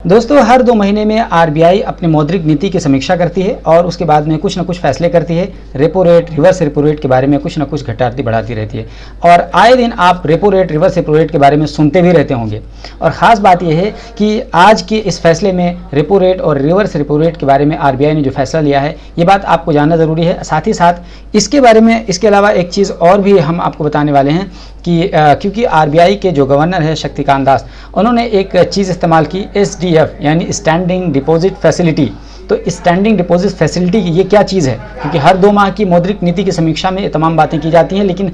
दोस्तों, हर 2 महीने में आरबीआई अपनी मौद्रिक नीति की समीक्षा करती है और उसके बाद में कुछ न कुछ फैसले करती है। Repo rate, reverse repo rate के बारे में कुछ न कुछ घटाती बढ़ाती रहती है और आए दिन आप repo rate, reverse repo rate के बारे में सुनते भी रहते होंगे। और ख़ास बात यह है कि आज के इस फैसले में रेपो रेट और रिवर्स रेपो रेट के बारे में आरबीआई ने जो फैसला लिया है, ये बात आपको जानना ज़रूरी है। साथ ही साथ इसके बारे में, इसके अलावा एक चीज़ और भी हम आपको बताने वाले हैं कि क्योंकि आरबीआई के जो गवर्नर है शक्तिकांत दास, उन्होंने एक चीज़ इस्तेमाल की, एसडीएफ यानी स्टैंडिंग डिपॉजिट फैसिलिटी। तो स्टैंडिंग डिपॉजिट फैसिलिटी ये क्या चीज़ है? क्योंकि हर 2 माह की मौद्रिक नीति की समीक्षा में तमाम बातें की जाती हैं, लेकिन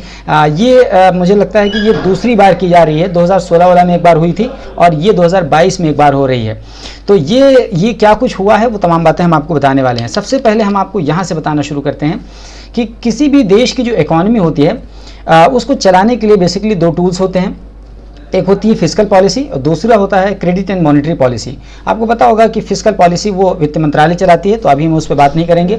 मुझे लगता है कि ये दूसरी बार की जा रही है। 2016 वाला में एक बार हुई थी और ये 2022 में एक बार हो रही है। तो ये क्या कुछ हुआ है, वो तमाम बातें हम आपको बताने वाले हैं। सबसे पहले हम आपको यहाँ से बताना शुरू करते हैं कि किसी भी देश की जो इकॉनमी होती है उसको चलाने के लिए बेसिकली 2 टूल्स होते हैं। एक होती है फिस्कल पॉलिसी और दूसरा होता है क्रेडिट एंड मॉनेटरी पॉलिसी। आपको पता होगा कि फिस्कल पॉलिसी वो वित्त मंत्रालय चलाती है, तो अभी हम उस पर बात नहीं करेंगे।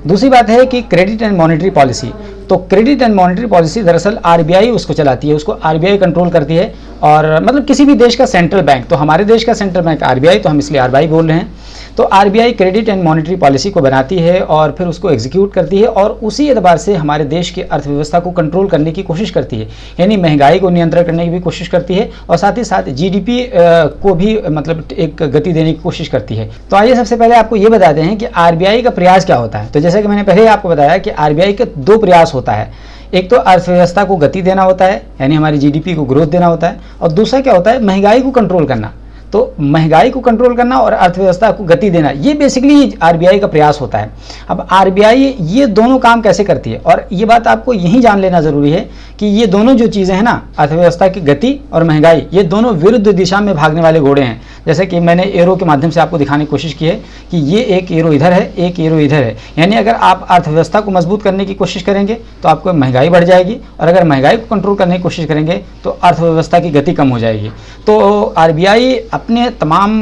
दूसरी बात है कि क्रेडिट एंड मॉनेटरी पॉलिसी, तो क्रेडिट एंड मॉनेटरी पॉलिसी दरअसल आरबीआई उसको चलाती है, उसको आरबीआई कंट्रोल करती है। और मतलब किसी भी देश का सेंट्रल बैंक, तो हमारे देश का सेंट्रल बैंक आरबीआई, तो हम इसलिए आरबीआई बोल रहे हैं। तो RBI credit and monetary policy को बनाती है और फिर उसको एग्जीक्यूट करती है और उसी एतबार से हमारे देश की अर्थव्यवस्था को कंट्रोल करने की कोशिश करती है, यानी महंगाई को नियंत्रण करने की भी कोशिश करती है और साथ ही साथ जीडीपी को भी मतलब एक गति देने की कोशिश करती है। तो आइए सबसे पहले आपको ये बताते हैं कि आरबीआई का प्रयास क्या होता है। तो जैसे कि मैंने पहले ही आपको बताया कि आरबीआई के 2 प्रयास होता है। एक तो अर्थव्यवस्था को गति देना होता है, यानी हमारी जीडीपी को ग्रोथ देना होता है, और दूसरा क्या होता है, महंगाई को कंट्रोल करना। तो महंगाई को कंट्रोल करना और अर्थव्यवस्था को गति देना, ये बेसिकली आरबीआई का प्रयास होता है। अब आरबीआई ये दोनों काम कैसे करती है, और ये बात आपको यही जान लेना ज़रूरी है कि ये दोनों जो चीज़ें हैं ना, अर्थव्यवस्था की गति और महंगाई, ये दोनों विरुद्ध दिशा में भागने वाले घोड़े हैं। जैसे कि मैंने एरो के माध्यम से आपको दिखाने की कोशिश की है कि ये एक एरो इधर है, एक एरो इधर है। यानी अगर आप अर्थव्यवस्था को मजबूत करने की कोशिश करेंगे तो आपको महंगाई बढ़ जाएगी, और अगर महंगाई को कंट्रोल करने की कोशिश करेंगे तो अर्थव्यवस्था की गति कम हो जाएगी। तो आरबीआई अपने तमाम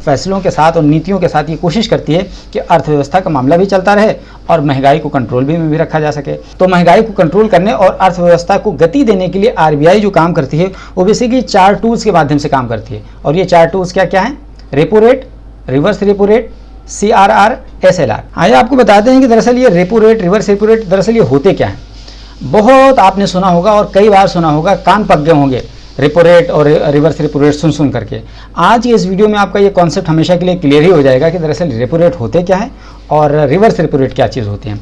फैसलों के साथ और नीतियों के साथ ये कोशिश करती है कि अर्थव्यवस्था का मामला भी चलता रहे और महंगाई को कंट्रोल में भी रखा जा सके। तो महंगाई को कंट्रोल करने और अर्थव्यवस्था को गति देने के लिए आरबीआई जो काम करती है वो बेसिकली 4 टूल्स के माध्यम से काम करती है। और ये 4 टूल्स क्या क्या हैं? Repo rate, reverse repo rate, CRR, SLR. आइए आपको बताते हैं कि दरअसल ये repo rate, reverse repo rate दरअसल ये होते क्या हैं। बहुत आपने सुना होगा और कई बार सुना होगा, कान पक गए होंगे रेपो रेट और रिवर्स रेपो रेट सुन करके। आज की इस वीडियो में आपका ये कॉन्सेप्ट हमेशा के लिए क्लियर ही हो जाएगा कि दरअसल रेपो रेट होते क्या है और रिवर्स रेपो रेट क्या चीज़ होती है।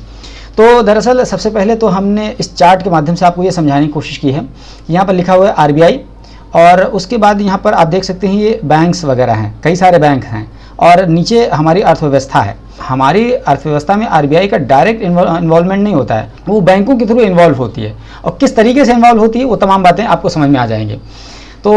तो दरअसल सबसे पहले तो हमने इस चार्ट के माध्यम से आपको ये समझाने की कोशिश की है। यहाँ पर लिखा हुआ है आरबीआई, और उसके बाद यहाँ पर आप देख सकते हैं ये बैंक्स वगैरह हैं, कई सारे बैंक हैं, और नीचे हमारी अर्थव्यवस्था है। हमारी अर्थव्यवस्था में आरबीआई का डायरेक्ट इन्वॉल्वमेंट नहीं होता है, वो बैंकों के थ्रू इन्वॉल्व होती है, और किस तरीके से इन्वॉल्व होती है वो तमाम बातें आपको समझ में आ जाएंगी। तो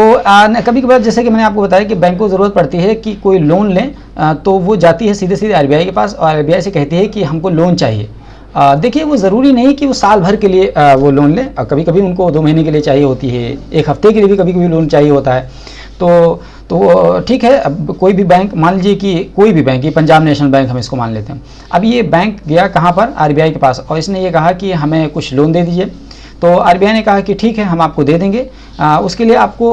कभी कभार जैसे कि मैंने आपको बताया कि बैंक को ज़रूरत पड़ती है कि कोई लोन लें, तो वो जाती है सीधे सीधे आरबीआई के पास और आरबीआई से कहती है कि हमको लोन चाहिए। देखिए, वो ज़रूरी नहीं कि वो साल भर के लिए वो लोन लें, कभी कभी उनको 2 महीने के लिए चाहिए होती है, 1 हफ्ते के लिए भी कभी कभी लोन चाहिए होता है। तो ठीक है, अब कोई भी बैंक, मान लीजिए कि कोई भी बैंक, ये पंजाब नेशनल बैंक हम इसको मान लेते हैं। अब ये बैंक गया कहाँ पर? आरबीआई के पास, और इसने ये कहा कि हमें कुछ लोन दे दीजिए। तो आरबीआई ने कहा कि ठीक है, हम आपको दे देंगे, उसके लिए आपको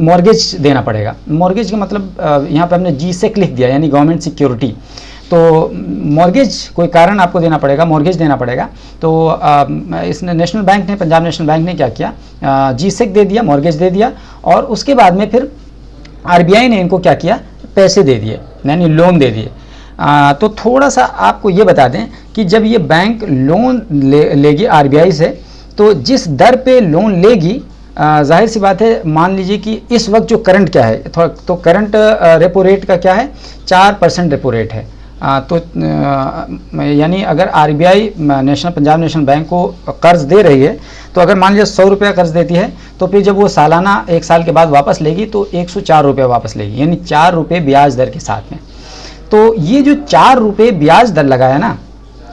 मॉर्गेज देना पड़ेगा। मॉर्गेज का मतलब यहाँ पर हमने जीसेक लिख दिया, यानी गवर्नमेंट सिक्योरिटी। तो मॉर्गेज कोई कारण आपको देना पड़ेगा, मॉर्गेज देना पड़ेगा। तो इसने नेशनल बैंक ने, पंजाब नेशनल बैंक ने क्या किया, जीसेक दे दिया, मॉर्गेज दे दिया, और उसके बाद में फिर आरबीआई ने इनको क्या किया, पैसे दे दिए, यानी लोन दे दिए। तो थोड़ा सा आपको ये बता दें कि जब ये बैंक लोन लेगी आरबीआई से, तो जिस दर पे लोन लेगी, जाहिर सी बात है, मान लीजिए कि इस वक्त जो करंट क्या है, तो करंट रेपो रेट का क्या है, 4% रेपो रेट है। तो यानी अगर आरबीआई पंजाब नेशनल बैंक को कर्ज दे रही है, तो अगर मान लीजिए 100 रुपया कर्ज देती है, तो फिर जब वो सालाना 1 साल के बाद वापस लेगी तो 104 रुपये वापस लेगी, यानी 4 रुपये ब्याज दर के साथ में। तो ये जो 4 रुपये ब्याज दर लगाया ना,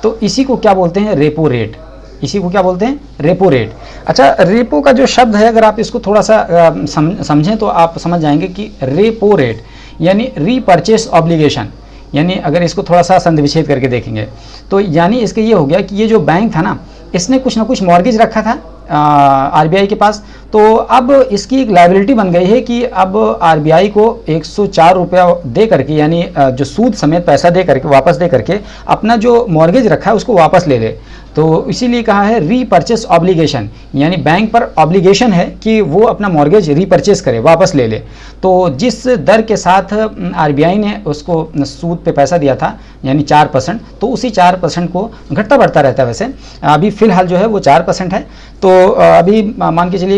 तो इसी को क्या बोलते हैं, रेपो रेट। इसी को क्या बोलते हैं, रेपो रेट। अच्छा, रेपो का जो शब्द है, अगर आप इसको थोड़ा सा समझें तो आप समझ जाएंगे कि रेपो रेट यानी रीपर्चेस ऑब्लिगेशन, यानी अगर इसको थोड़ा सा संधि विच्छेद करके देखेंगे तो यानी इसके ये हो गया कि ये जो बैंक था ना, इसने कुछ ना कुछ मॉर्गेज रखा था आरबीआई के पास। तो अब इसकी एक लायबिलिटी बन गई है कि अब आरबीआई को 104 रुपया दे करके, यानी जो सूद समेत पैसा दे करके, वापस दे करके अपना जो मॉर्गेज रखा है उसको वापस ले ले। तो इसीलिए कहा है रीपर्चेस ऑब्लिगेशन, यानी बैंक पर ऑब्लिगेशन है कि वो अपना मॉर्गेज रीपर्चेस करे, वापस ले ले। तो जिस दर के साथ आरबीआई ने उसको सूद पे पैसा दिया था, यानी 4%, तो उसी 4% को घटता बढ़ता रहता है। वैसे अभी फ़िलहाल जो है वो 4% है। तो अभी मान के चलिए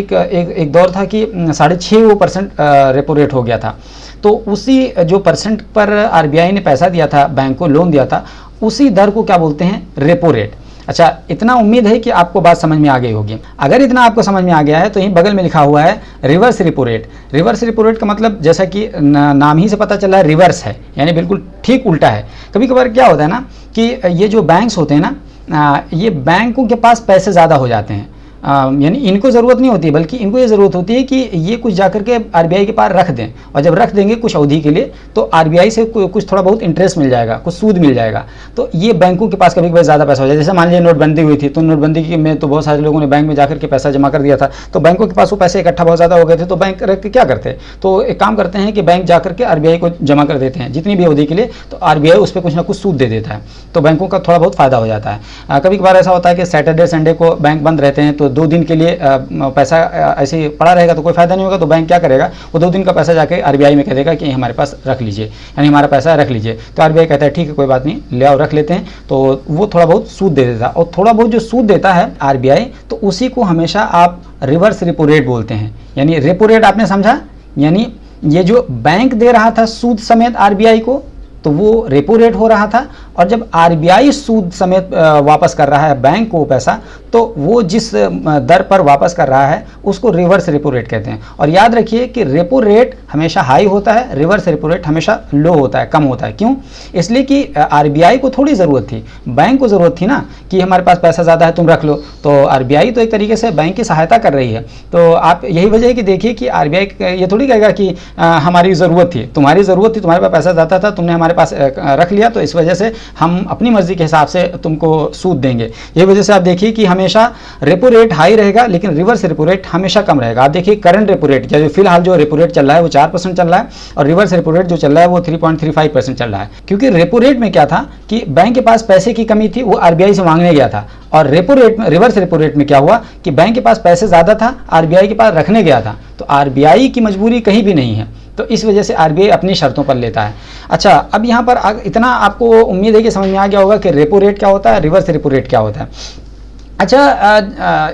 एक दौर था कि 6.5% रेपो रेट हो गया था। तो उसी जो परसेंट पर आरबीआई ने पैसा दिया था, बैंक को लोन दिया था, उसी दर को क्या बोलते हैं? Repo rate. अच्छा, इतना उम्मीद है कि आपको बात समझ में आ गई होगी। अगर इतना आपको समझ में आ गया है तो यहीं बगल में लिखा हुआ है reverse repo rate. Reverse repo rate का मतलब जैसा कि नाम ही से पता चला है, रिवर्स है, यानी बिल्कुल ठीक उल्टा है। कभी कभार क्या होता है ना कि ये जो बैंक्स होते हैं ना, ये बैंकों के पास पैसे ज़्यादा हो जाते हैं, यानी इनको ज़रूरत नहीं होती, बल्कि इनको ये ज़रूरत होती है कि ये कुछ जाकर के आरबीआई के पास रख दें, और जब रख देंगे कुछ अवधि के लिए तो आरबीआई से कुछ थोड़ा बहुत इंटरेस्ट मिल जाएगा, कुछ सूद मिल जाएगा। तो ये बैंकों के पास कभी कभी ज़्यादा पैसा हो जाए। जैसे मान लीजिए नोटबंदी हुई थी, तो नोटबंदी में तो बहुत सारे लोगों ने बैंक में जाकर के पैसा जमा कर दिया था, तो बैंकों के पास वो पैसे इकट्ठा बहुत ज़्यादा हो गए थे। तो बैंक रख के क्या करते? तो एक काम करते हैं कि बैंक जाकर के आरबीआई को जमा कर देते हैं जितनी भी अवधि के लिए, तो आरबीआई उस पर कुछ ना कुछ सूद दे देता है, तो बैंकों का थोड़ा बहुत फ़ायदा हो जाता है। कभी कभार ऐसा होता है कि सैटरडे संडे को बैंक बंद रहते हैं, तो 2 दिन के लिए पैसा ऐसे ही पड़ा रहेगा तो कोई फायदा नहीं होगा। तो बैंक क्या करेगा? वो 2 दिन का पैसा जाके आरबीआई में कह देगा कि हमारे पास रख लीजिए, यानी हमारा पैसा रख लीजिए। तो आरबीआई कहता है ठीक है, कोई बात नहीं, ले आओ, रख लेते हैं। तो वो थोड़ा बहुत सूद दे देता है, और थोड़ा बहुत जो सूद देता है आरबीआई, तो उसी को हमेशा आप रिवर्स रेपो रेट बोलते हैं। यानी रेपो रेट आपने समझा, यानी ये जो बैंक दे रहा था सूद समेत आरबीआई को, तो वो रेपो रेट हो रहा था, और जब आरबीआई सूद समेत वापस कर रहा है बैंक को पैसा, तो वो जिस दर पर वापस कर रहा है उसको रिवर्स रेपो रेट कहते हैं। और याद रखिए कि रेपो रेट हमेशा हाई होता है, रिवर्स रेपो रेट हमेशा लो होता है, कम होता है। क्यों? इसलिए कि आरबीआई को थोड़ी ज़रूरत थी, बैंक को ज़रूरत थी ना कि हमारे पास पैसा ज़्यादा है, तुम रख लो। तो आरबीआई तो एक तरीके से बैंक की सहायता कर रही है। तो आप यही वजह है कि देखिए कि आरबीआई ये थोड़ी कहेगा कि हमारी ज़रूरत थी, तुम्हारी ज़रूरत थी, तुम्हारे पास पैसा ज़्यादा था, तुमने हमारे पास रख लिया, तो इस वजह से हम अपनी मर्जी के हिसाब से तुमको सूद देंगे। ये वजह से आप देखिए कि हमेशा रेपो रेट हाई रहेगा, लेकिन रिवर्स रेपो रेट हमेशा कम रहेगा। आप देखिए करंट रेपो रेट, जो फिलहाल जो रेपो रेट चल रहा है वो 4% चल रहा है, और रिवर्स रेपो रेट जो चल रहा है वो 3.35% चल रहा है। क्योंकि रेपो रेट में क्या था कि बैंक के पास पैसे की कमी थी, वो आरबीआई से मांगने गया था, और रेपो रेट में, रिवर्स रेपो रेट में क्या हुआ कि बैंक के पास पैसे ज़्यादा था, आरबीआई के पास रखने गया था। तो आरबीआई की मजबूरी कहीं भी नहीं है, तो इस वजह से आरबीआई अपनी शर्तों पर लेता है। अच्छा, अब यहाँ पर इतना आपको उम्मीद है कि समझ में आ गया होगा कि रेपो रेट क्या होता है, रिवर्स रेपो रेट क्या होता है। अच्छा,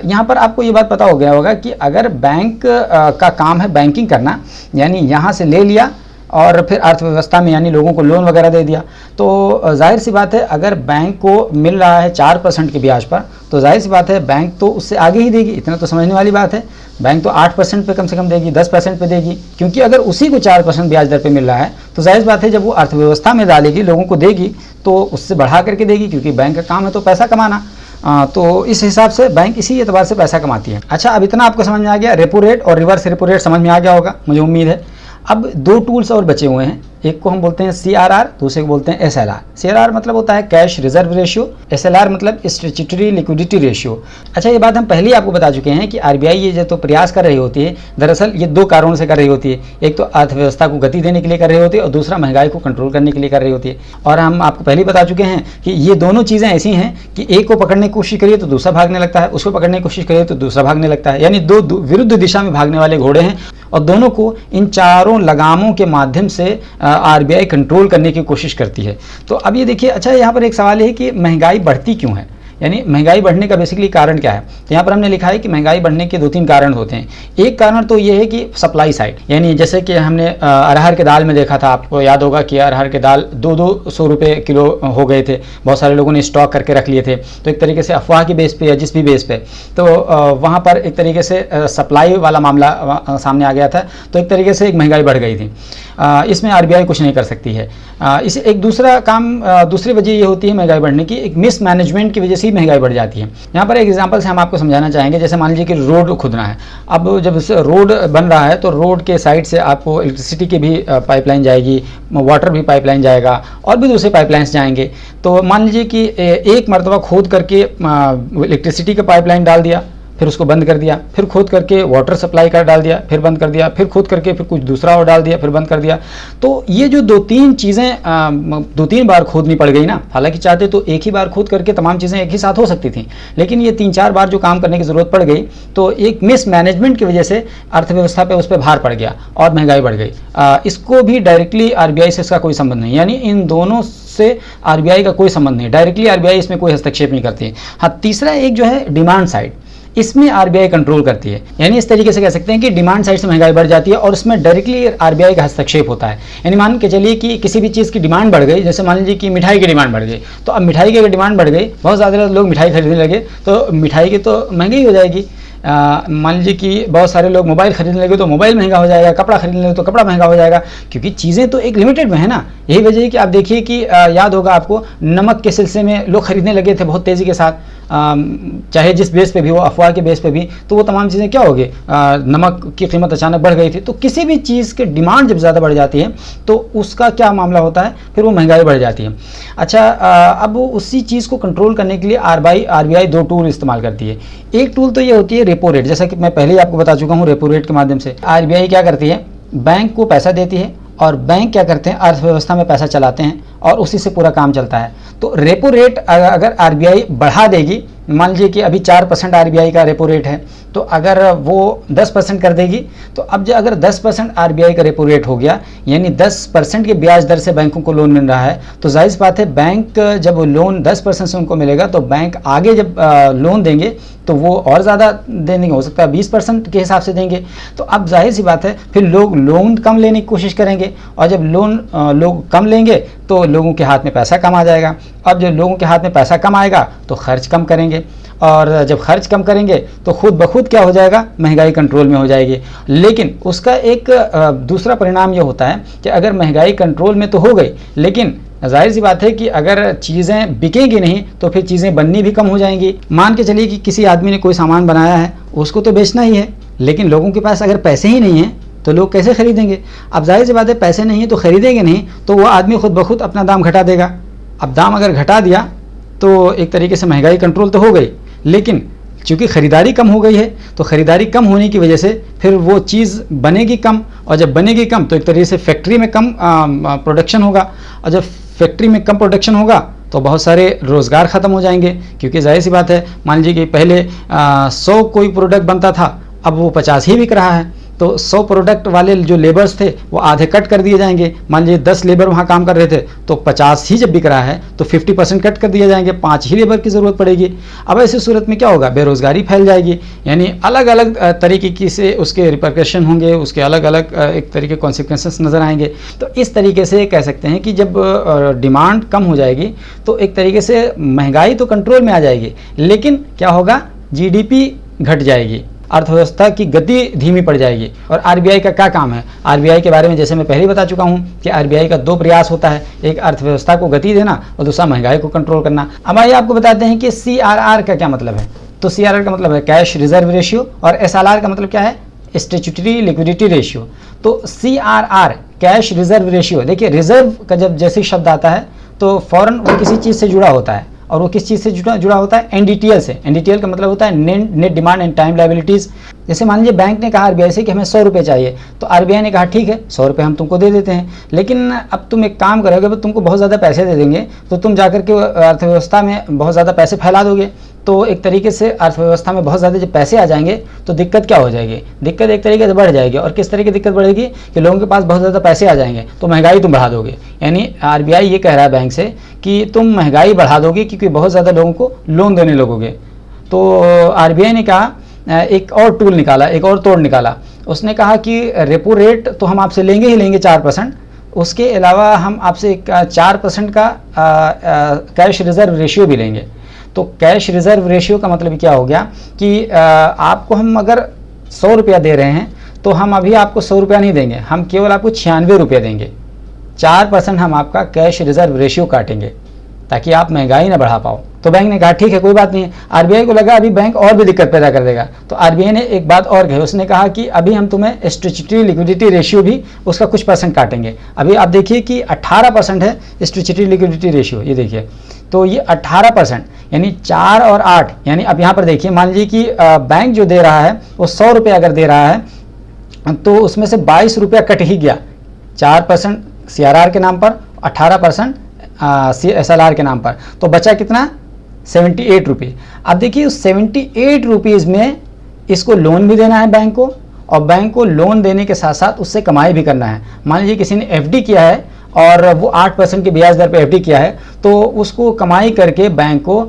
यहाँ पर आपको ये बात पता हो गया होगा कि अगर बैंक का काम है बैंकिंग करना, यानी यहाँ से ले लिया और फिर अर्थव्यवस्था में यानी लोगों को लोन वगैरह दे दिया, तो जाहिर सी बात है अगर बैंक को मिल रहा है 4% के ब्याज पर, तो जाहिर सी बात है बैंक तो उससे आगे ही देगी। इतना तो समझने वाली बात है, बैंक तो 8% पे कम से कम देगी, 10% पे देगी। क्योंकि अगर उसी को 4% ब्याज दर पे मिल रहा है, तो जाहिर बात है जब वो अर्थव्यवस्था में डालेगी, लोगों को देगी, तो उससे बढ़ा करके देगी, क्योंकि बैंक का काम है तो पैसा कमाना। तो इस हिसाब से बैंक इसी एतबार से पैसा कमाती है। अच्छा, अब इतना आपको समझ में आ गया, रेपो रेट और रिवर्स रेपो रेट समझ में आ गया होगा, मुझे उम्मीद है। अब 2 टूल्स और बचे हुए हैं, एक को हम बोलते हैं CRR, दूसरे को बोलते हैं SLR। CRR मतलब होता है कैश रिजर्व रेशियो, SLR मतलब स्टैट्यूटरी लिक्विडिटी रेशियो। अच्छा, ये बात हम पहले ही आपको बता चुके हैं कि आरबीआई ये जो तो प्रयास कर रही होती है, दरअसल ये 2 कारणों से कर रही होती है। एक तो अर्थव्यवस्था को गति देने के लिए कर रही होती है, और दूसरा महंगाई को कंट्रोल करने के लिए कर रही होती है। और हम आपको पहले ही बता चुके हैं कि ये दोनों चीज़ें ऐसी हैं कि एक को पकड़ने की कोशिश करिए तो दूसरा भागने लगता है, उसको पकड़ने की कोशिश करिए तो दूसरा भागने लगता है, यानी 2 विरुद्ध दिशा में भागने वाले घोड़े हैं, और दोनों को इन चारों लगामों के माध्यम से आरबीआई कंट्रोल करने की कोशिश करती है। तो अब ये देखिए, अच्छा यहाँ पर एक सवाल है कि महंगाई बढ़ती क्यों है, यानी महंगाई बढ़ने का बेसिकली कारण क्या है। तो यहाँ पर हमने लिखा है कि महंगाई बढ़ने के 2-3 कारण होते हैं। एक कारण तो ये है कि सप्लाई साइड, यानी जैसे कि हमने अरहर के दाल में देखा था, आपको याद होगा कि अरहर के दाल 200 रुपये किलो हो गए थे, बहुत सारे लोगों ने स्टॉक करके रख लिए थे। तो एक तरीके से अफवाह की बेस पे या जिस भी बेस पे, तो वहाँ पर एक तरीके से सप्लाई वाला मामला सामने आ गया था, तो एक तरीके से एक महंगाई बढ़ गई थी। इसमें आरबीआई कुछ नहीं कर सकती है। इसे एक दूसरा काम, दूसरी वजह ये होती है महंगाई बढ़ने की, एक मिस मैनेजमेंट की वजह से महंगाई बढ़ जाती है। यहाँ पर एक एग्जांपल से हम आपको समझाना चाहेंगे। जैसे मान लीजिए कि रोड खुदना है, अब जब रोड बन रहा है तो रोड के साइड से आपको इलेक्ट्रिसिटी की भी पाइपलाइन जाएगी, वाटर भी पाइपलाइन जाएगा, और भी दूसरे पाइपलाइंस जाएंगे। तो मान लीजिए कि एक मरतबा खोद करके इलेक्ट्रिसिटी का पाइपलाइन डाल दिया, फिर उसको बंद कर दिया, फिर खोद करके वाटर सप्लाई का डाल दिया, फिर बंद कर दिया, फिर खोद करके फिर कुछ दूसरा और डाल दिया, फिर बंद कर दिया। तो ये जो 2-3 चीज़ें 2-3 बार खोदनी पड़ गई ना, हालांकि चाहते तो एक ही बार खोद करके तमाम चीज़ें एक ही साथ हो सकती थी, लेकिन ये 3-4 बार जो काम करने की ज़रूरत पड़ गई, तो एक मिसमैनेजमेंट की वजह से अर्थव्यवस्था पे उस पर भार पड़ गया और महंगाई बढ़ गई। इसको भी डायरेक्टली आरबीआई से इसका कोई संबंध नहीं, यानी इन दोनों से आरबीआई का कोई संबंध नहीं, डायरेक्टली आरबीआई इसमें कोई हस्तक्षेप नहीं करती है। हाँ, तीसरा एक जो है डिमांड साइड, इसमें आरबीआई कंट्रोल करती है, यानी इस तरीके से कह सकते हैं कि डिमांड साइड से महंगाई बढ़ जाती है और उसमें डायरेक्टली आरबीआई का हस्तक्षेप होता है। यानी मान के चलिए कि किसी भी चीज़ की डिमांड बढ़ गई, जैसे मान लीजिए कि मिठाई की डिमांड बढ़ गई, तो अब मिठाई की अगर डिमांड बढ़ गई, बहुत ज़्यादा लोग मिठाई खरीदने लगे, तो मिठाई की तो महंगी हो जाएगी। मान लीजिए कि बहुत सारे लोग मोबाइल खरीदने लगे तो मोबाइल महंगा हो जाएगा, कपड़ा खरीदने लगे तो कपड़ा महंगा हो जाएगा, क्योंकि चीज़ें तो एक लिमिटेड में है ना। यही वजह है कि आप देखिए कि याद होगा आपको, नमक के सिलसिले में लोग खरीदने लगे थे बहुत तेज़ी के साथ, चाहे जिस बेस पे भी हो, अफवाह के बेस पे भी, तो वो तमाम चीज़ें क्या हो गई, नमक की कीमत अचानक बढ़ गई थी। तो किसी भी चीज़ की डिमांड जब ज़्यादा बढ़ जाती है तो उसका क्या मामला होता है, फिर वो महंगाई बढ़ जाती है। अच्छा, अब उसी चीज़ को कंट्रोल करने के लिए आरबीआई 2 टूल इस्तेमाल करती है। एक टूल तो ये होती है रेपो रेट, जैसा कि मैं पहले ही आपको बता चुका हूँ, रेपो रेट के माध्यम से आरबीआई क्या करती है, बैंक को पैसा देती है और बैंक क्या करते हैं, अर्थव्यवस्था में पैसा चलाते हैं और उसी से पूरा काम चलता है। तो रेपो रेट अगर आरबीआई बढ़ा देगी, मान लीजिए कि अभी 4% आरबीआई का रेपो रेट है, तो अगर वो 10% कर देगी, तो अब जो अगर 10% आरबीआई का रेपो रेट हो गया, यानी 10% के ब्याज दर से बैंकों को लोन मिल रहा है, तो जाहिर सी बात है बैंक जब लोन 10% से उनको मिलेगा, तो बैंक आगे जब लोन देंगे तो वो और ज़्यादा देने हो सकता है 20% के हिसाब से देंगे। तो अब जाहिर सी बात है फिर लोग लोन कम लेने की कोशिश करेंगे, और जब लोन लोग कम लेंगे तो लोगों के हाथ में पैसा कम आ जाएगा। अब जब लोगों के हाथ में पैसा कम आएगा तो खर्च कम करेंगे, और जब खर्च कम करेंगे तो खुद ब खुद क्या हो जाएगा, महंगाई कंट्रोल में हो जाएगी। लेकिन उसका एक दूसरा परिणाम ये होता है कि अगर महंगाई कंट्रोल में तो हो गई, लेकिन जाहिर सी बात है कि अगर चीज़ें बिकेंगी नहीं तो फिर चीज़ें बननी भी कम हो जाएंगी। मान के चलिए कि किसी आदमी ने कोई सामान बनाया है, उसको तो बेचना ही है, लेकिन लोगों के पास अगर पैसे ही नहीं हैं तो लोग कैसे खरीदेंगे। अब जाहिर सी बात है पैसे नहीं है तो खरीदेंगे नहीं, तो वो आदमी खुद ब खुद अपना दाम घटा देगा। अब दाम अगर घटा दिया तो एक तरीके से महंगाई कंट्रोल तो हो गई, लेकिन चूँकि ख़रीदारी कम हो गई है, तो ख़रीदारी कम होने की वजह से फिर वो चीज़ बनेगी कम, और जब बनेगी कम तो एक तरीके से फैक्ट्री में कम प्रोडक्शन होगा, और जब फैक्ट्री में कम प्रोडक्शन होगा तो बहुत सारे रोज़गार ख़त्म हो जाएंगे। क्योंकि जाहिर सी बात है, मान लीजिए कि पहले 100 कोई प्रोडक्ट बनता था, अब वो 50 ही बिक रहा है, तो 100 प्रोडक्ट वाले जो लेबर्स थे वो आधे कट कर दिए जाएंगे। मान लीजिए 10 लेबर वहाँ काम कर रहे थे, तो 50 ही जब बिक रहा है तो 50% कट कर दिए जाएंगे, 5 ही लेबर की ज़रूरत पड़ेगी। अब ऐसी सूरत में क्या होगा, बेरोज़गारी फैल जाएगी, यानी अलग अलग तरीके से उसके रिपरकशन होंगे, उसके अलग अलग एक तरीके कॉन्सिक्वेंसेस नज़र आएंगे। तो इस तरीके से कह सकते हैं कि जब डिमांड कम हो जाएगी तो एक तरीके से महंगाई तो कंट्रोल में आ जाएगी, लेकिन क्या होगा, जीडीपी घट जाएगी, अर्थव्यवस्था की गति धीमी पड़ जाएगी। और आरबीआई का क्या काम है, आरबीआई के बारे में जैसे मैं पहले ही बता चुका हूं कि आरबीआई का 2 प्रयास होता है, एक अर्थव्यवस्था को गति देना और दूसरा महंगाई को कंट्रोल करना। अब आइए आपको बताते हैं कि सीआरआर का क्या मतलब है। तो सीआरआर का मतलब है कैश रिजर्व रेशियो, और एसएलआर का मतलब क्या है, स्टैट्यूटरी लिक्विडिटी रेशियो। तो सीआरआर कैश रिजर्व रेशियो, देखिए रिजर्व का जब जैसे शब्द आता है तो फौरन वो किसी चीज़ से जुड़ा होता है, और वो किस चीज़ से जुड़ा होता है, एनडीटीएल से। एनडीटीएल का मतलब होता है net demand and time liabilities. जैसे मान लीजिए बैंक ने कहा आरबीआई से कि हमें 100 रुपये चाहिए, तो आरबीआई ने कहा ठीक है 100 रुपये हम तुमको दे देते हैं, लेकिन अब तुम एक काम करोगे, अब तुमको बहुत ज़्यादा पैसे दे देंगे तो तुम जाकर के अर्थव्यवस्था में बहुत ज़्यादा पैसे फैला दोगे, तो एक तरीके से अर्थव्यवस्था में बहुत ज़्यादा जब पैसे आ जाएंगे तो दिक्कत क्या हो जाएगी, दिक्कत एक तरीके से बढ़ जाएगी। और किस तरह की दिक्कत बढ़ेगी कि लोगों के पास बहुत ज़्यादा पैसे आ जाएंगे तो महंगाई तुम बढ़ा दोगे। यानी आरबीआई ये कह रहा है बैंक से कि तुम महंगाई बढ़ा दोगे क्योंकि बहुत ज़्यादा लोगों को लोन देने लगोगे। तो आरबीआई ने कहा, एक और टूल निकाला, एक और तोड़ निकाला। उसने कहा कि रेपो रेट तो हम आपसे लेंगे ही लेंगे 4%, उसके अलावा हम आपसे 4% का कैश रिजर्व रेशियो भी लेंगे। तो कैश रिजर्व रेशियो का मतलब क्या हो गया कि आपको हम अगर 100 रुपया दे रहे हैं तो हम अभी आपको 100 रुपया नहीं देंगे, हम केवल आपको 96 रुपये देंगे। 4% हम आपका कैश रिजर्व रेशियो काटेंगे ताकि आप महंगाई ना बढ़ा पाओ। तो बैंक ने कहा ठीक है कोई बात नहीं है। आरबीआई को लगा अभी बैंक और भी दिक्कत पैदा कर देगा, तो आरबीआई ने एक बात और कही, उसने कहा कि अभी हम तुम्हें स्टैट्यूटरी लिक्विडिटी रेशियो भी उसका कुछ % काटेंगे। अभी आप देखिए कि 18% है स्टैट्यूटरी लिक्विडिटी रेशियो, ये देखिए तो ये 18%, यानी 4 और 8, यानी अब यहाँ पर देखिए, मान लीजिए कि बैंक जो दे रहा है वो 100 रुपये अगर दे रहा है तो उसमें से 22 रुपया कट ही गया, 4% CRR के नाम पर, 18% SLR के नाम पर, तो बचा कितना, 78 रुपये। अब देखिए उस 78 रुपीज़ में इसको लोन भी देना है बैंक को, और बैंक को लोन देने के साथ साथ उससे कमाई भी करना है। मान लीजिए किसी ने FD किया है और वो 8% की ब्याज दर पे FD किया है, तो उसको कमाई करके बैंक को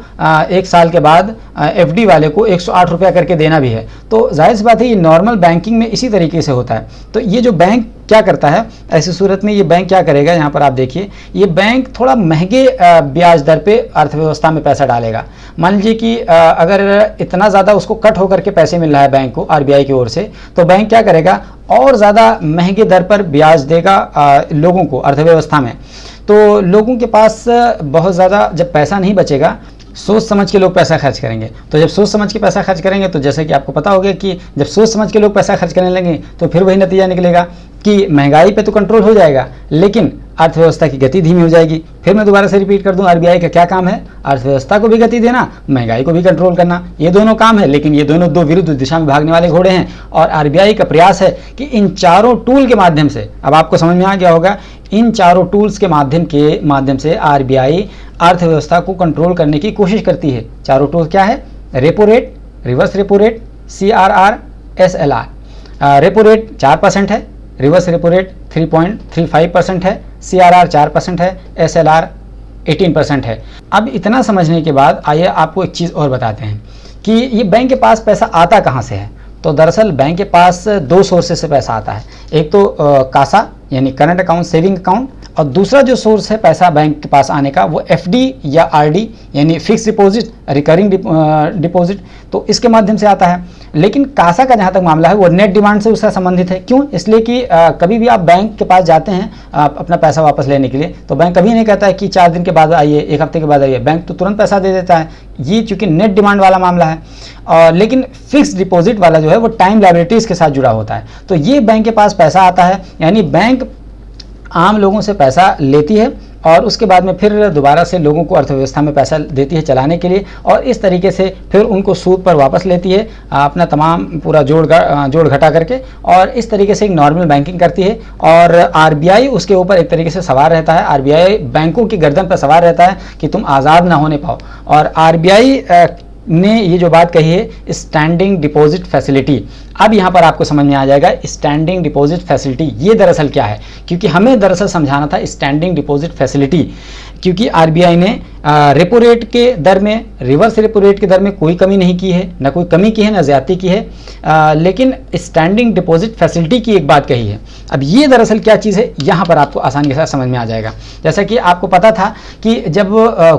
1 साल के बाद FD वाले को 108 रुपया करके देना भी है। तो जाहिर सी बात है ये नॉर्मल बैंकिंग में इसी तरीके से होता है। तो ये जो बैंक क्या करता है, ऐसी सूरत में ये बैंक क्या करेगा, यहाँ पर आप देखिए, ये बैंक थोड़ा महंगे ब्याज दर पे अर्थव्यवस्था में पैसा डालेगा। मान लीजिए कि अगर इतना ज़्यादा उसको कट होकर के पैसे मिल रहा है बैंक को RBI की ओर से, तो बैंक क्या करेगा, और ज़्यादा महंगे दर पर ब्याज देगा लोगों को अर्थव्यवस्था में। तो लोगों के पास बहुत ज़्यादा जब पैसा नहीं बचेगा, सोच समझ के लोग पैसा खर्च करेंगे। तो जब सोच समझ के पैसा खर्च करेंगे तो जैसे कि आपको पता होगा कि जब सोच समझ के लोग पैसा खर्च करने लगेंगे तो फिर वही नतीजा निकलेगा कि महंगाई पे तो कंट्रोल हो जाएगा, लेकिन अर्थव्यवस्था की गति धीमी हो जाएगी। फिर मैं दोबारा से रिपीट कर दूं, RBI का क्या काम है, अर्थव्यवस्था को भी गति देना, महंगाई को भी कंट्रोल करना, ये दोनों काम है। लेकिन ये दोनों दो विरुद्ध दिशा में भागने वाले घोड़े हैं, और RBI का प्रयास है कि इन चारों टूल के माध्यम से, अब आपको समझ में आ गया होगा, इन चारों टूल्स के माध्यम से RBI अर्थव्यवस्था को कंट्रोल करने की कोशिश करती है। चारों टूल क्या है, repo rate, reverse repo rate, CRR, SLR। Repo rate 4% है, रिवर्स रेपो रेट 3.35% है, CRR 4% है, SLR 18% है। अब इतना समझने के बाद आइए आपको एक चीज़ और बताते हैं कि ये बैंक के पास पैसा आता कहाँ से है। तो दरअसल बैंक के पास 2 सोर्सेज से पैसा आता है, एक तो कासा यानी करंट अकाउंट, सेविंग अकाउंट, और दूसरा जो सोर्स है पैसा बैंक के पास आने का वो FD या RD यानी फिक्स डिपॉजिट, रिकरिंग डिपॉजिट, तो इसके माध्यम से आता है। लेकिन कासा का जहाँ तक मामला है वो नेट डिमांड से उसका संबंधित है। क्यों? इसलिए कि कभी भी आप बैंक के पास जाते हैं अपना पैसा वापस लेने के लिए, तो बैंक कभी नहीं कहता है कि 4 दिन के बाद आइए, 1 हफ्ते के बाद आइए, बैंक तो तुरंत पैसा दे देता है। ये चूँकि नेट डिमांड वाला मामला है, लेकिन फिक्स डिपॉजिट वाला जो है वो टाइम लायबिलिटीज़ के साथ जुड़ा होता है। तो ये बैंक के पास पैसा आता है, यानी बैंक आम लोगों से पैसा लेती है और उसके बाद में फिर दोबारा से लोगों को अर्थव्यवस्था में पैसा देती है चलाने के लिए, और इस तरीके से फिर उनको सूद पर वापस लेती है अपना तमाम पूरा जोड़ घटा करके, और इस तरीके से एक नॉर्मल बैंकिंग करती है। और RBI उसके ऊपर एक तरीके से सवार रहता है, RBI बैंकों की गर्दन पर सवार रहता है कि तुम आज़ाद ना होने पाओ। और RBI ने ये जो बात कही है स्टैंडिंग डिपॉजिट फैसिलिटी, अब यहाँ पर आपको समझ में आ जाएगा स्टैंडिंग डिपॉजिट फैसिलिटी ये दरअसल क्या है, क्योंकि हमें दरअसल समझाना था स्टैंडिंग डिपॉजिट फैसिलिटी, क्योंकि RBI ने रेपो रेट के दर में, रिवर्स रेपो रेट के दर में कोई कमी नहीं की है, ना कोई कमी की है ना ज़्यादती की है, लेकिन स्टैंडिंग डिपॉजिट फैसिलिटी की एक बात कही है। अब ये दरअसल क्या चीज़ है, यहाँ पर आपको आसानी के साथ समझ में आ जाएगा। जैसा कि आपको पता था कि जब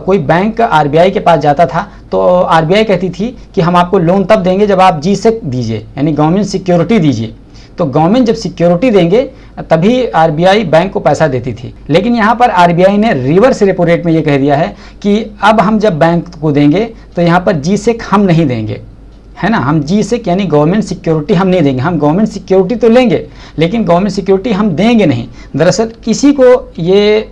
कोई बैंक RBI के पास जाता था तो RBI कहती थी कि हम आपको लोन तब देंगे जब आप GSEC दीजिए, यानी गवर्नमेंट सिक्योरिटी दीजिए। तो गवर्नमेंट जब सिक्योरिटी देंगे तभी RBI बैंक को पैसा देती थी। लेकिन यहाँ पर RBI ने रिवर्स रेपो रेट में ये कह दिया है कि अब हम जब बैंक को देंगे तो यहाँ पर GSEC हम नहीं देंगे, है ना, हम GSEC यानी गवर्नमेंट सिक्योरिटी हम नहीं देंगे। हम गवर्नमेंट सिक्योरिटी तो लेंगे लेकिन गवर्नमेंट सिक्योरिटी हम देंगे नहीं। दरअसल इसी को ये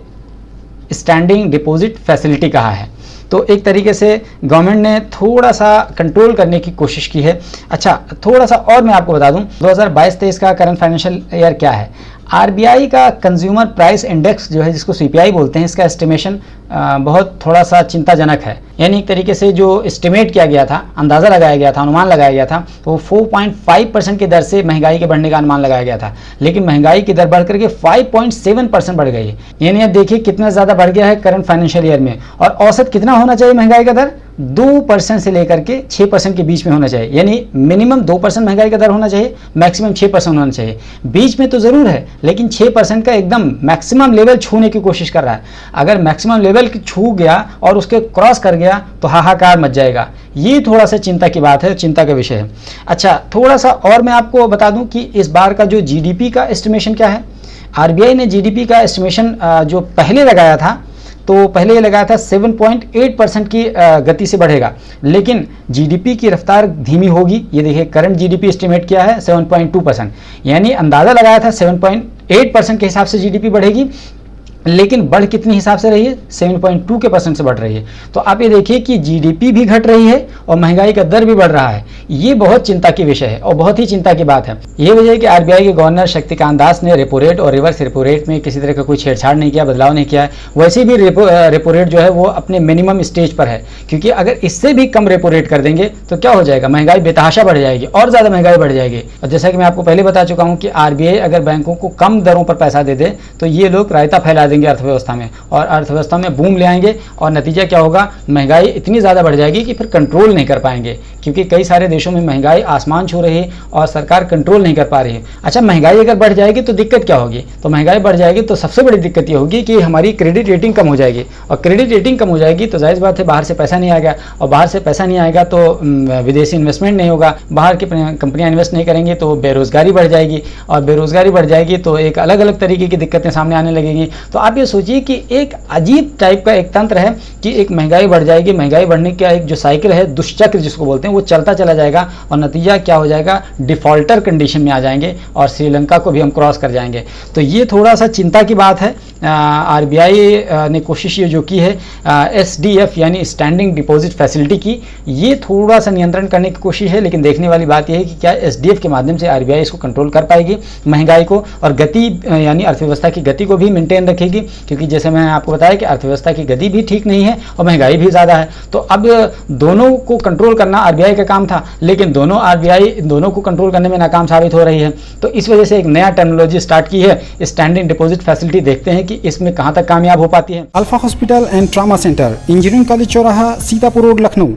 स्टैंडिंग डिपॉजिट फैसिलिटी कहा है। तो एक तरीके से गवर्नमेंट ने थोड़ा सा कंट्रोल करने की कोशिश की है। अच्छा, थोड़ा सा और मैं आपको बता दूं 2022-23 का करंट फाइनेंशियल ईयर क्या है। RBI का कंज्यूमर प्राइस इंडेक्स जो है, जिसको CPI बोलते हैं, इसका एस्टिमेशन बहुत थोड़ा सा चिंताजनक है। यानी एक तरीके से जो एस्टिमेट किया गया था, अंदाज़ा लगाया गया था, अनुमान लगाया गया था, तो 4.5% की दर से महंगाई के बढ़ने का अनुमान लगाया गया था, लेकिन महंगाई की दर बढ़ करके 5.7% बढ़ गई है। यानी अब देखिए कितना ज़्यादा बढ़ गया है करंट फाइनेंशियल ईयर में। और औसत कितना होना चाहिए महंगाई का दर? 2% से लेकर के 6% के बीच में होना चाहिए। यानी मिनिमम 2% महंगाई का दर होना चाहिए, मैक्सिमम 6% होना चाहिए। बीच में तो ज़रूर है, लेकिन 6% का एकदम मैक्सिमम लेवल छूने की कोशिश कर रहा है। अगर मैक्सिमम लेवल छू गया और उसके क्रॉस कर गया तो हाहाकार मच जाएगा। ये थोड़ा सा चिंता की बात है, चिंता का विषय है। अच्छा, थोड़ा सा और मैं आपको बता दूं कि इस बार का जो GDP का एस्टिमेशन क्या है। RBI ने GDP का एस्टिमेशन जो पहले लगाया था, तो पहले ये लगाया था 7.8% की गति से बढ़ेगा, लेकिन GDP की रफ्तार धीमी होगी। ये देखिए करंट GDP एस्टिमेट किया है 7.2%, यानी अंदाज़ा लगाया था 7.8% के हिसाब से GDP बढ़ेगी, लेकिन बढ़ कितनी हिसाब से रही है, 7.2% से बढ़ रही है। तो आप ये देखिए कि जीडीपी भी घट रही है और महंगाई का दर भी बढ़ रहा है। ये बहुत चिंता की विषय है और बहुत ही चिंता की बात है। ये वजह है कि आरबीआई के गवर्नर शक्तिकांत दास ने रेपो रेट और रिवर्स रेपो रेट में किसी तरह का कोई छेड़छाड़ नहीं किया, बदलाव नहीं किया है। वैसे भी रेपो रेट जो है वो अपने मिनिमम स्टेज पर है, क्योंकि अगर इससे भी कम रेपो रेट कर देंगे तो क्या हो जाएगा, महंगाई बेतहाशा बढ़ जाएगी और ज़्यादा महंगाई बढ़ जाएगी। और जैसा कि मैं आपको पहले बता चुका हूँ कि आरबीआई अगर बैंकों को कम दरों पर पैसा दे दे तो ये लोग रायता फैला देंगे अर्थव्यवस्था में और अर्थव्यवस्था में बूम ले आएंगे और नतीजा क्या होगा, महंगाई इतनी ज़्यादा बढ़ जाएगी कि फिर कंट्रोल नहीं कर पाएंगे, क्योंकि कई सारे देशों में महंगाई आसमान छू रही है और सरकार कंट्रोल नहीं कर पा रही है। अच्छा, महंगाई अगर बढ़ जाएगी तो दिक्कत क्या होगी, तो महंगाई बढ़ जाएगी तो सबसे बड़ी दिक्कत ये होगी कि हमारी क्रेडिट रेटिंग कम हो जाएगी और क्रेडिट रेटिंग कम हो जाएगी तो जाहिर बात है बाहर से पैसा नहीं आएगा और बाहर से पैसा नहीं आएगा तो विदेशी इन्वेस्टमेंट नहीं होगा, बाहर की कंपनियां इन्वेस्ट नहीं करेंगी तो बेरोजगारी बढ़ जाएगी और बेरोजगारी बढ़ जाएगी तो एक अलग अलग तरीके की दिक्कतें सामने आने लगेंगी। तो आप ये सोचिए कि एक अजीब टाइप का एक तंत्र है कि एक महंगाई बढ़ जाएगी, महंगाई बढ़ने का एक जो साइकिल है, दुष्चक्र जिसको बोलते हैं, वो चलता चला जाएगा और नतीजा क्या हो जाएगा, डिफॉल्टर कंडीशन में आ जाएंगे और श्रीलंका को भी हम क्रॉस कर जाएंगे। तो ये थोड़ा सा चिंता की बात है। आरबीआई ने कोशिश ये जो की है एसडीएफ यानी स्टैंडिंग डिपॉजिट फैसिलिटी की, ये थोड़ा सा नियंत्रण करने की कोशिश है, लेकिन देखने वाली बात यह है कि क्या एसडीएफ के माध्यम से आरबीआई इसको कंट्रोल कर पाएगी महंगाई को और गति यानी अर्थव्यवस्था की गति को भी मेंटेन रखेगी, क्योंकि जैसे मैंने आपको बताया कि अर्थव्यवस्था की गति भी ठीक नहीं है और महंगाई भी ज़्यादा है। तो अब दोनों को कंट्रोल करना आरबीआई का काम था, लेकिन आरबीआई दोनों को कंट्रोल करने में नाकाम साबित हो रही है। तो इस वजह से एक नया टर्मिनोलॉजी स्टार्ट की है, स्टैंडिंग डिपॉजिट फैसिलिटी। देखते हैं कि इसमें कहां तक कामयाब हो पाती है। Alpha hospital and trauma centre, engineering college चौराहा, सीतापुर रोड, लखनऊ।